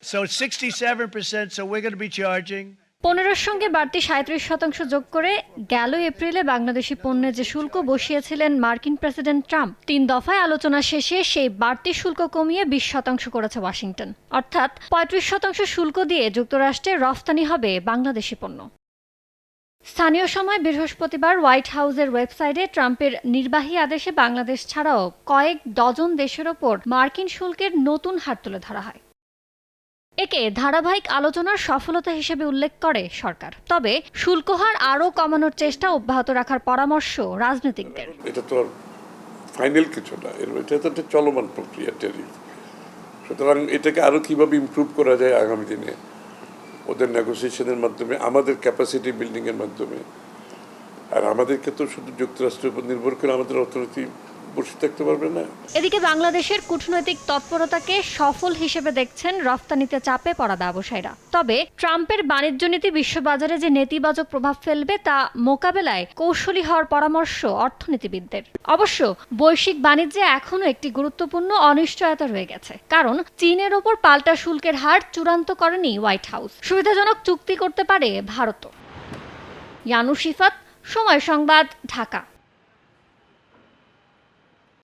So 67%, so we're going to be charging 15-র সঙ্গে বাড়তি 37% যোগ করে গেল এপ্রিলে বাংলাদেশি পণ্যে যে শুল্ক বসিয়েছিলেন মার্কিন প্রেসিডেন্ট ট্রাম্প 3 দফায় আলোচনা শেষে সেই বাড়তি শুল্ক কমিয়ে 20% করেছে ওয়াশিংটন। অর্থাৎ 35% শুল্ক দিয়ে যুক্তরাষ্ট্রে রফতানি হবে বাংলাদেশি পণ্য। স্থানীয় সময় বৃহস্পতিবার হোয়াইট হাউসের ওয়েবসাইটে ট্রাম্পের নির্বাহী আদেশে বাংলাদেশ ছাড়াও কয়েক ডজন দেশের ওপর মার্কিন শুল্কের নতুন হার তুলে ধরা হয়। একে ধারাবাহিক আলোচনার সফলতা হিসেবে উল্লেখ করে সরকার। তবে শুল্ক হার আরও কমানোর চেষ্টা অব্যাহত রাখার পরামর্শ রাজনীতিকদের। এটা তো ফাইনাল কিছু না, এটা তো একটা চলমান প্রক্রিয়া টেরিফ। সুতরাং এটাকে আরও কীভাবে ইমপ্রুভ করা যায় আগামী দিনে ওদের নেগোসিয়েশনের মাধ্যমে, আমাদের ক্যাপাসিটি বিল্ডিংয়ের মাধ্যমে। আর আমাদেরকে তো শুধু যুক্তরাষ্ট্রের উপর নির্ভর করে আমাদের অর্থনীতি বসে থাকতে পারবে না। এদিকে বাংলাদেশের কূটনৈতিক তৎপরতাকে সফল হিসেবে দেখছেন রফতানিতে চাপে পড়া ব্যবসায়ীরা। তবে ট্রাম্পের বাণিজ্য নীতি বিশ্ববাজারে যে নেতিবাচক প্রভাব ফেলবে তা মোকাবেলায় কৌশলী হওয়ার পরামর্শ অর্থনীতিবিদদের। অবশ্য বৈশ্বিক বাণিজ্যে এখনও একটি গুরুত্বপূর্ণ অনিশ্চয়তা রয়ে গেছে, কারণ চীনের ওপর পাল্টা শুল্কের হার চূড়ান্ত করেনি হোয়াইট হাউস। সুবিধাজনক চুক্তি করতে পারে ভারতও। ইয়ানুস রিফাত, সময় সংবাদ, ঢাকা।